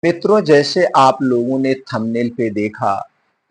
मित्रों, जैसे आप लोगों ने थंबनेल पे देखा,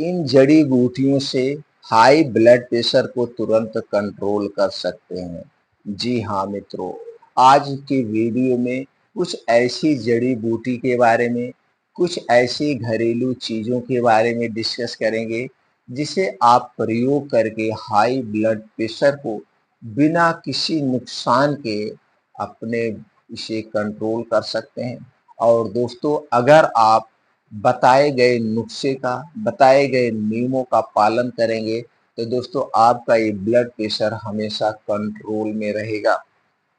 इन जड़ी बूटियों से हाई ब्लड प्रेशर को तुरंत कंट्रोल कर सकते हैं। जी हाँ मित्रों, आज की वीडियो में कुछ ऐसी जड़ी बूटी के बारे में, कुछ ऐसी घरेलू चीज़ों के बारे में डिस्कस करेंगे, जिसे आप प्रयोग करके हाई ब्लड प्रेशर को बिना किसी नुकसान के अपने इसे कंट्रोल कर सकते हैं। और दोस्तों, अगर आप बताए गए नुस्खे का, बताए गए नियमों का पालन करेंगे, तो दोस्तों आपका ये ब्लड प्रेशर हमेशा कंट्रोल में रहेगा।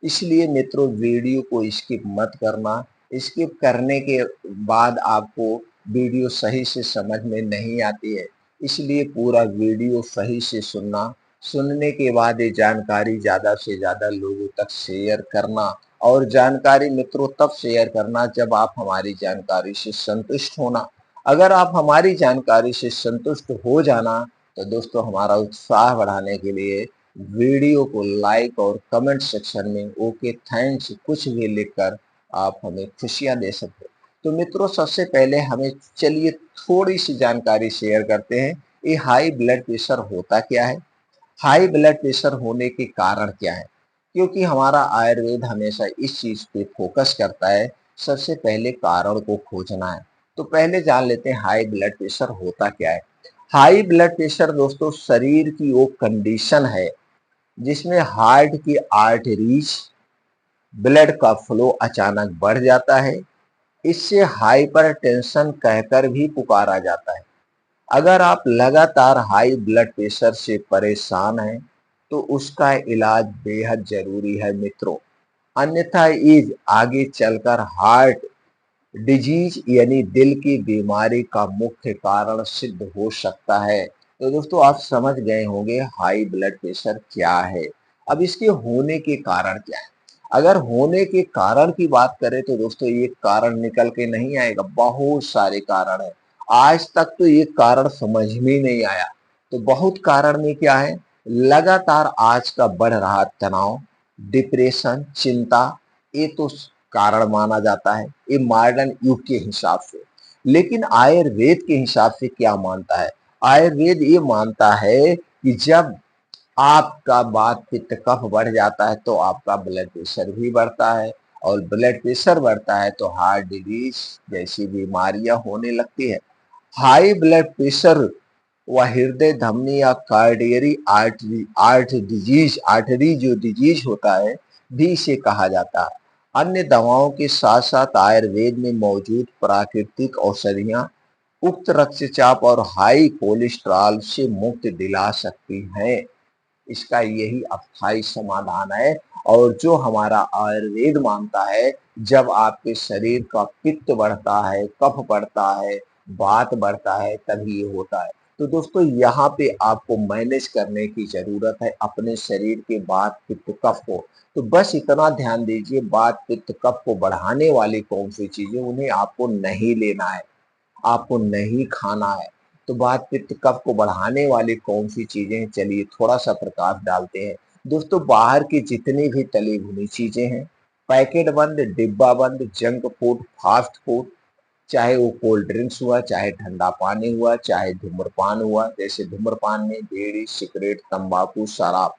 इसलिए मित्रों, वीडियो को स्किप मत करना। स्किप करने के बाद आपको वीडियो सही से समझ में नहीं आती है, इसलिए पूरा वीडियो सही से सुनना। सुनने के बाद ये जानकारी ज़्यादा से ज़्यादा लोगों तक शेयर करना। और जानकारी मित्रों तब शेयर करना जब आप हमारी जानकारी से संतुष्ट होना। अगर आप हमारी जानकारी से संतुष्ट हो जाना, तो दोस्तों हमारा उत्साह बढ़ाने के लिए वीडियो को लाइक और कमेंट सेक्शन में ओके थैंक्स कुछ भी लिखकर आप हमें खुशियां दे सकते हैं। तो मित्रों, सबसे पहले हमें चलिए थोड़ी सी जानकारी शेयर करते हैं। ये हाई ब्लड प्रेशर होता क्या है, हाई ब्लड प्रेशर होने के कारण क्या है। क्योंकि हमारा आयुर्वेद हमेशा इस चीज पे फोकस करता है, सबसे पहले कारण को खोजना है। तो पहले जान लेते हैं हाई ब्लड प्रेशर होता क्या है। हाई ब्लड प्रेशर दोस्तों शरीर की वो कंडीशन है जिसमें हार्ट की आर्टरीज ब्लड का फ्लो अचानक बढ़ जाता है। इससे हाइपरटेंशन कहकर भी पुकारा जाता है। अगर आप लगातार हाई ब्लड प्रेशर से परेशान हैं, तो उसका इलाज बेहद जरूरी है मित्रों। अन्यथा इज आगे चलकर हार्ट डिजीज यानी दिल की बीमारी का मुख्य कारण सिद्ध हो सकता है। तो दोस्तों आप समझ गए होंगे हाई ब्लड प्रेशर क्या है। अब इसके होने के कारण क्या है। अगर होने के कारण की बात करें तो दोस्तों ये कारण निकल के नहीं आएगा, बहुत सारे कारण है। आज तक तो ये कारण समझ में ही नहीं आया। तो बहुत कारण में क्या है, लगातार आज का बढ़ रहा तनाव, डिप्रेशन, चिंता, ये तो कारण माना जाता है, ये मॉडर्न युग के हिसाब से। लेकिन आयुर्वेद के हिसाब से क्या मानता है, आयुर्वेद ये मानता है कि जब आपका वात पित्त कफ बढ़ जाता है तो आपका ब्लड प्रेशर भी बढ़ता है, और ब्लड प्रेशर बढ़ता है तो हार्ट डिजीज जैसी बीमारियां होने लगती है। हाई ब्लड प्रेशर व हृदय धमनी या कार्डियरी आर्टरी आर्ट डिजीज आर्टरी जो डिजीज होता है भी इसे कहा जाता है। अन्य दवाओं के साथ साथ आयुर्वेद में मौजूद प्राकृतिक औषधियां उक्त रक्तचाप और हाई कोलेस्ट्रॉल से मुक्ति दिला सकती हैं। इसका यही अस्थायी समाधान है। और जो हमारा आयुर्वेद मानता है, जब आपके शरीर का पित्त बढ़ता है, कफ बढ़ता है, वात बढ़ता है, तभी ये होता है। तो दोस्तों यहाँ पे आपको मैनेज करने की जरूरत है अपने शरीर के वात पित्त कफ को। तो बस इतना ध्यान दीजिए, वात पित्त कफ को बढ़ाने वाली कौन सी चीजें उन्हें आपको नहीं लेना है, आपको नहीं खाना है। तो वात पित्त कफ को बढ़ाने वाली कौन सी चीजें हैं, चलिए थोड़ा सा प्रकाश डालते हैं। दोस्तों बाहर की जितनी भी तली भुनी चीजें हैं, पैकेट बंद, डिब्बा बंद, जंक फूड, फास्ट फूड, चाहे वो कोल्ड ड्रिंक्स हुआ, चाहे ठंडा पानी हुआ, चाहे धूम्रपान हुआ, जैसे धूम्रपान में बीड़ी, सिगरेट, तंबाकू, शराब,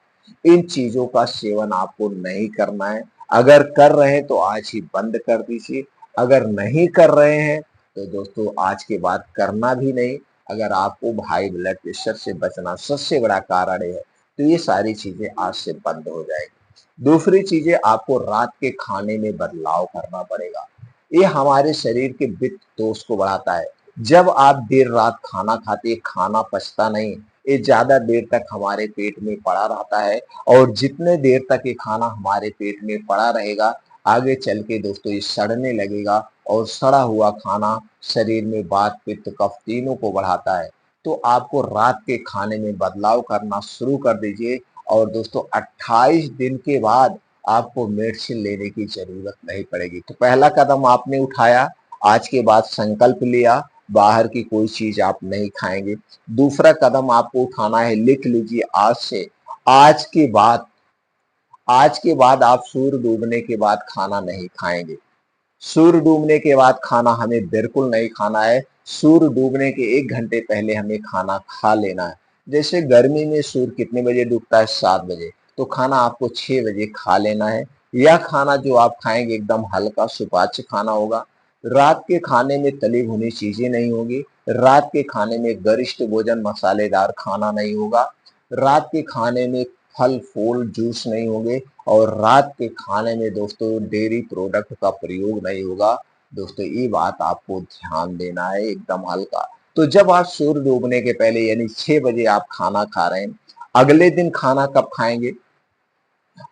इन चीजों का सेवन आपको नहीं करना है। अगर कर रहे हैं तो आज ही बंद कर दीजिए। अगर नहीं कर रहे हैं तो दोस्तों आज के बाद करना भी नहीं। अगर आपको हाई ब्लड प्रेशर से बचना सबसे बड़ा कारण है, तो ये सारी चीजें आज से बंद हो जाएगी। दूसरी चीजें, आपको रात के खाने में बदलाव करना पड़ेगा। ये हमारे शरीर के वित्त दोष को बढ़ाता है। जब आप देर रात खाना खाते हैं, खाना पचता नहीं, ये ज्यादा देर तक हमारे पेट में पड़ा रहता है। और जितने देर तक ये खाना हमारे पेट में पड़ा रहेगा, आगे चल के दोस्तों ये सड़ने लगेगा। और सड़ा हुआ खाना शरीर में वात पित्त कफ तीनों को बढ़ाता है। तो आपको रात के खाने में बदलाव करना शुरू कर दीजिए। और दोस्तों 28 दिन के बाद आपको मेडिसिन लेने की जरूरत नहीं पड़ेगी। तो पहला कदम आपने उठाया, आज के बाद संकल्प लिया, बाहर की कोई चीज आप नहीं खाएंगे। दूसरा कदम आपको उठाना है, लिख लीजिए आज से, आज के बाद आज के बाद आप सूर्य डूबने के बाद खाना नहीं खाएंगे। सूर्य डूबने के बाद खाना हमें बिल्कुल नहीं खाना है। सूर्य डूबने के 1 घंटे पहले हमें खाना खा लेना है। जैसे गर्मी में सूर्य कितने बजे डूबता है? 7 बजे। तो खाना आपको 6 बजे खा लेना है। यह खाना जो आप खाएँगे एकदम हल्का सुपाच्य खाना होगा। रात के खाने में तली भुनी चीज़ें नहीं होंगी। रात के खाने में गरिष्ठ भोजन मसालेदार खाना नहीं होगा। रात के खाने में फल-फूल, जूस नहीं होंगे और रात के खाने में दोस्तों डेयरी प्रोडक्ट का प्रयोग नहीं होगा। दोस्तों ये बात आपको ध्यान देना है एकदम हल्का। तो जब आप सूर्य डूबने के पहले यानी 6 बजे आप खाना खा रहे हैं, अगले दिन खाना कब खाएँगे?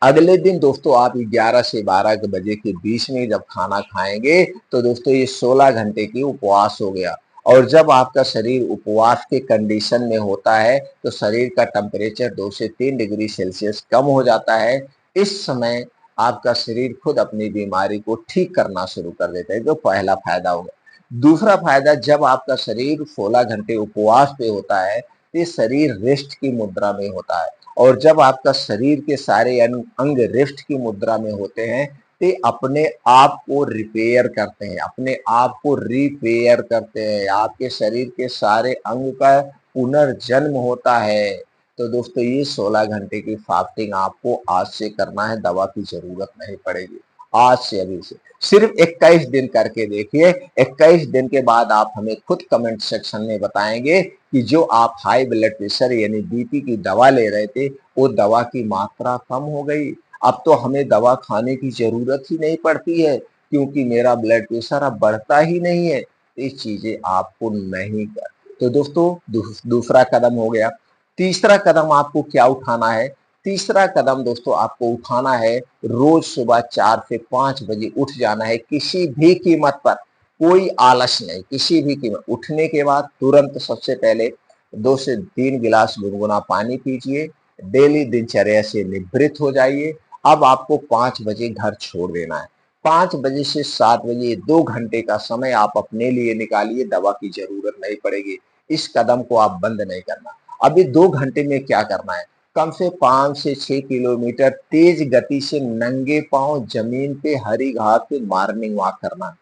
अगले दिन दोस्तों आप 11 से 12 के बजे के बीच में जब खाना खाएँगे, तो दोस्तों ये 16 घंटे की उपवास हो गया। और जब आपका शरीर उपवास के कंडीशन में होता है, तो शरीर का टेम्परेचर 2 से 3 डिग्री सेल्सियस कम हो जाता है। इस समय आपका शरीर खुद अपनी बीमारी को ठीक करना शुरू कर देता है, जो पहला फ़ायदा होगा। दूसरा फ़ायदा, जब आपका शरीर 16 घंटे उपवास पे होता है, तो ये शरीर रेस्ट की मुद्रा में होता है। और जब आपका शरीर के सारे अंग रेस्ट की मुद्रा में होते हैं, ते अपने आप को रिपेयर करते हैं, अपने आप को रिपेयर करते हैं। आपके शरीर के सारे अंग का पुनर्जन्म होता है। तो दोस्तों ये 16 घंटे की फास्टिंग आपको आज से करना है, दवा की ज़रूरत नहीं पड़ेगी। आज से, अभी से। सिर्फ 21 दिन करके देखिए, 21 दिन के बाद आप हमें खुद कमेंट सेक्शन में बताएँगे कि जो आप हाई ब्लड प्रेशर यानी बीपी की दवा ले रहे थे, वो दवा की मात्रा कम हो गई। अब तो हमें दवा खाने की ज़रूरत ही नहीं पड़ती है, क्योंकि मेरा ब्लड प्रेशर अब बढ़ता ही नहीं है। ये चीज़ें आपको नहीं कर तो दोस्तों दूसरा कदम हो गया। तीसरा कदम आपको क्या उठाना है? तीसरा कदम दोस्तों आपको उठाना है, रोज़ सुबह 4 से 5 बजे उठ जाना है किसी भी कीमत पर। कोई आलस नहीं, किसी भी कीमत। उठने के बाद तुरंत सबसे पहले 2 से 3 गिलास गुनगुना पानी पीजिए। डेली दिनचर्या से निवृत्त हो जाइए। अब आपको 5 बजे घर छोड़ देना है। 5 बजे से 7 बजे 2 घंटे का समय आप अपने लिए निकालिए, दवा की ज़रूरत नहीं पड़ेगी। इस कदम को आप बंद नहीं करना। अभी 2 घंटे में क्या करना है? कम से 5 से 6 किलोमीटर तेज़ गति से नंगे पाँव ज़मीन पे हरी घास पे मॉर्निंग वॉक करना है।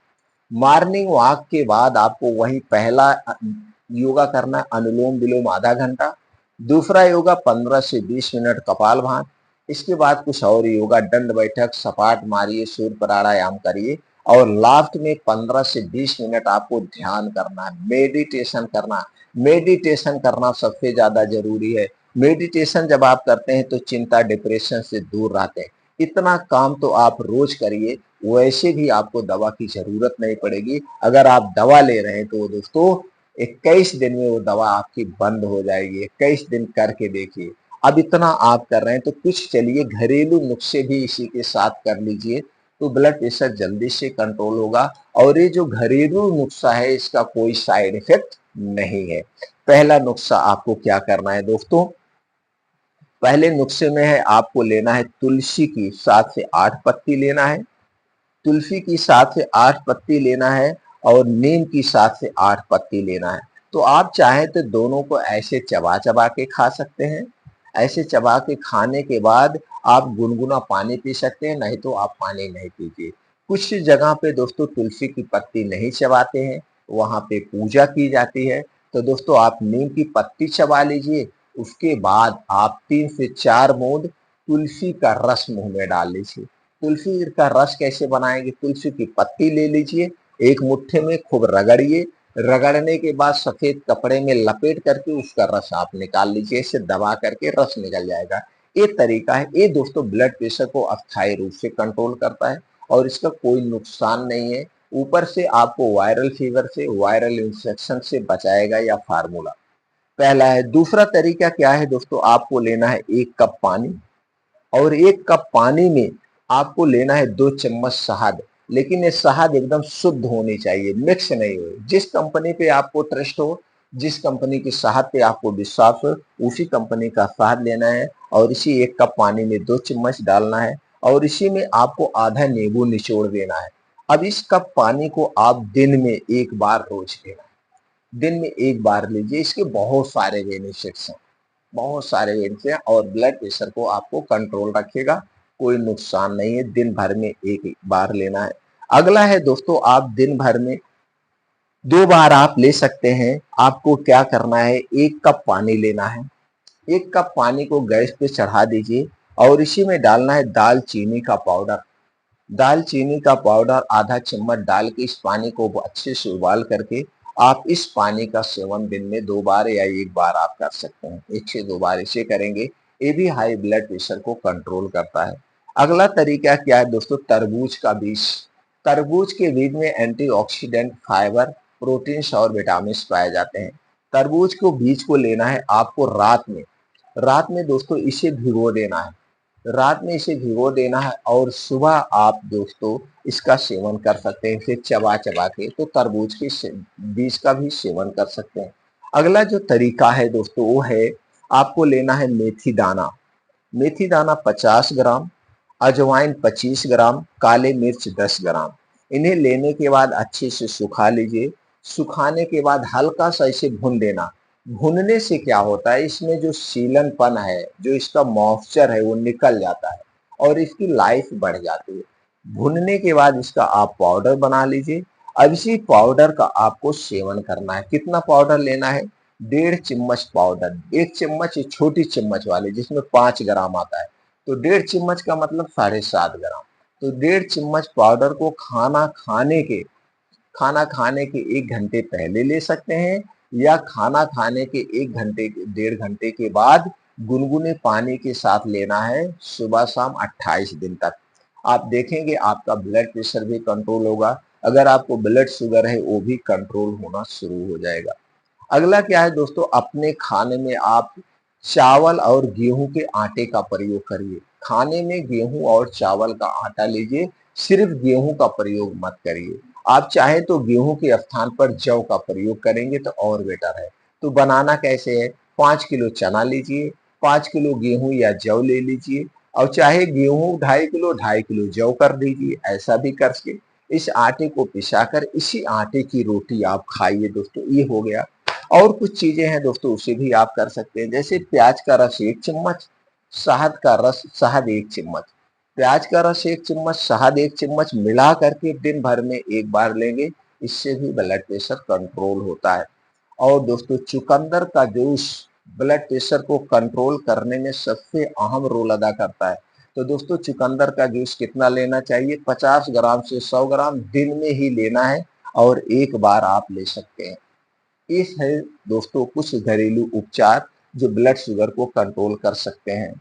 मॉर्निंग वॉक के बाद आपको वही पहला योगा करना है, अनुलोम-विलोम आधा घंटा। दूसरा योगा 15 से 20 मिनट कपालभाति। इसके बाद कुछ और योगा, दंड बैठक, सपाट मारिए, सूर्य प्राणायाम करिए और लास्ट में 15 से 20 मिनट आपको ध्यान करना है, मेडिटेशन करना है। मेडिटेशन करना सबसे ज़्यादा ज़रूरी है। मेडिटेशन जब आप करते हैं तो चिंता, डिप्रेशन से दूर रहते हैं। इतना काम तो आप रोज़ करिए, वैसे भी आपको दवा की ज़रूरत नहीं पड़ेगी। अगर आप दवा ले रहे हैं तो दोस्तों 21 दिन में वो दवा आपकी बंद हो जाएगी। 21 दिन करके देखिए। अब इतना आप कर रहे हैं तो कुछ चलिए घरेलू नुस्खे भी इसी के साथ कर लीजिए, तो ब्लड प्रेशर जल्दी से कंट्रोल होगा। और ये जो घरेलू नुस्खा है इसका कोई साइड इफ़ेक्ट नहीं है। पहला नुस्खा आपको क्या करना है दोस्तों? पहले नुस्खे में है, आपको लेना है तुलसी की 7 से 8 पत्ती लेना है। तुलसी की 7 से 8 पत्ती लेना है और नीम की 7 से 8 पत्ती लेना है। तो आप चाहें तो दोनों को ऐसे चबा-चबा के खा सकते हैं। ऐसे चबा के खाने के बाद आप गुनगुना पानी पी सकते हैं, नहीं तो आप पानी नहीं पीजिए। कुछ जगह पे दोस्तों तुलसी की पत्ती नहीं चबाते हैं, वहाँ पे पूजा की जाती है। तो दोस्तों आप नीम की पत्ती चबा लीजिए, उसके बाद आप 3 से 4 बूँद तुलसी का रस मुँह में डाल लीजिए। तुलसी का रस कैसे बनाएँगे? तुलसी की पत्ती ले लीजिए, एक मुट्ठी में खूब रगड़िए, रगड़ने के बाद सफ़ेद कपड़े में लपेट करके उसका रस आप निकाल लीजिए, इसे दबा करके रस निकल जाएगा। ये तरीका है, ये दोस्तों ब्लड प्रेशर को अस्थायी रूप से कंट्रोल करता है और इसका कोई नुकसान नहीं है। ऊपर से आपको वायरल फीवर से, वायरल इन्फेक्शन से बचाएगा यह फार्मूला। पहला है। दूसरा तरीका क्या है दोस्तों? आपको लेना है 1 कप पानी और 1 कप पानी में आपको लेना है 2 चम्मच शहद, लेकिन ये शहद एकदम शुद्ध होनी चाहिए, मिक्स नहीं हो। जिस कंपनी पे आपको ट्रस्ट हो, जिस कंपनी की शहद पे आपको विश्वास हो, उसी कंपनी का शहद लेना है और इसी 1 कप पानी में 2 चम्मच डालना है और इसी में आपको आधा नींबू निचोड़ देना है। अब इस कप पानी को आप दिन में 1 बार रोज़ लेना है। दिन में 1 बार लीजिए, इसके बहुत सारे बेनिफिट्स हैं। बहुत सारे वेन्स हैं और ब्लड प्रेशर को आपको कंट्रोल रखेगा, कोई नुकसान नहीं है, दिन भर में 1 बार लेना है। अगला है दोस्तों, आप दिन भर में 2 बार आप ले सकते हैं। आपको क्या करना है, 1 कप पानी लेना है। 1 कप पानी को गैस पे चढ़ा दीजिए और इसी में डालना है दालचीनी का पाउडर। दालचीनी का पाउडर आधा चम्मच डाल के इस पानी को अच्छे से उबाल करके आप इस पानी का सेवन दिन में 2 बार या 1 बार आप कर सकते हैं। 1 से 2 बार इसे करेंगे, ये भी हाई ब्लड प्रेशर को कंट्रोल करता है। अगला तरीका क्या है दोस्तों, तरबूज का बीज। तरबूज के बीज में एंटीऑक्सीडेंट, फाइबर, प्रोटीन्स और विटामिन पाए जाते हैं। तरबूज को बीज को लेना है आपको रात में दोस्तों इसे भिगो देना है। रात में इसे भिगो देना है और सुबह आप दोस्तों इसका सेवन कर सकते हैं, इसे चबा चबा के। तो तरबूज के बीज का भी सेवन कर सकते हैं। अगला जो तरीका है दोस्तों वो है, आपको लेना है मेथी दाना। मेथी दाना 50 ग्राम, अजवाइन 25 ग्राम, काले मिर्च 10 ग्राम। इन्हें लेने के बाद अच्छे से सुखा लीजिए। सुखाने के बाद हल्का सा इसे भून देना। भूनने से क्या होता है, इसमें जो सीलनपन है, जो इसका मॉइस्चर है वो निकल जाता है और इसकी लाइफ बढ़ जाती है। भूनने के बाद इसका आप पाउडर बना लीजिए। अब इसी पाउडर का आपको सेवन करना है। कितना पाउडर लेना है, 1.5 चम्मच पाउडर। 1 चम्मच, ये छोटी चम्मच वाली जिसमें 5 ग्राम आता है, तो 1.5 चम्मच का मतलब 7.5 ग्राम। तो 1.5 चम्मच पाउडर को खाना खाने के 1 घंटे पहले ले सकते हैं या खाना खाने के 1 घंटे 1.5 घंटे के बाद गुनगुने पानी के साथ लेना है, सुबह शाम 28 दिन तक। आप देखेंगे आपका ब्लड प्रेशर भी कंट्रोल होगा। अगर आपको ब्लड शुगर है वो भी कंट्रोल होना शुरू हो जाएगा। अगला क्या है दोस्तों, अपने खाने में आप चावल और गेहूं के आटे का प्रयोग करिए। खाने में गेहूं और चावल का आटा लीजिए, सिर्फ गेहूं का प्रयोग मत करिए। आप चाहे तो गेहूं के स्थान पर जौ का प्रयोग करेंगे तो और बेटर है। तो बनाना कैसे है, 5 किलो चना लीजिए, 5 किलो गेहूं या जौ ले लीजिए और चाहे गेहूं 2.5 किलो जौ कर दीजिए। ऐसा भी करके इस आटे को पिसाकर इसी आटे की रोटी आप खाइए दोस्तों। ये हो गया। और कुछ चीजें हैं दोस्तों उसे भी आप कर सकते हैं, जैसे प्याज का रस 1 चम्मच, शहद 1 चम्मच। प्याज का रस 1 चम्मच, शहद 1 चम्मच मिला करके दिन भर में 1 बार लेंगे, इससे भी ब्लड प्रेशर कंट्रोल होता है। और दोस्तों चुकंदर का जूस ब्लड प्रेशर को कंट्रोल करने में सबसे अहम रोल अदा करता है। तो दोस्तों चुकंदर का जूस कितना लेना चाहिए, 50 ग्राम से 100 ग्राम दिन में ही लेना है और 1 बार आप ले सकते हैं। इस है दोस्तों कुछ घरेलू उपचार जो ब्लड शुगर को कंट्रोल कर सकते हैं।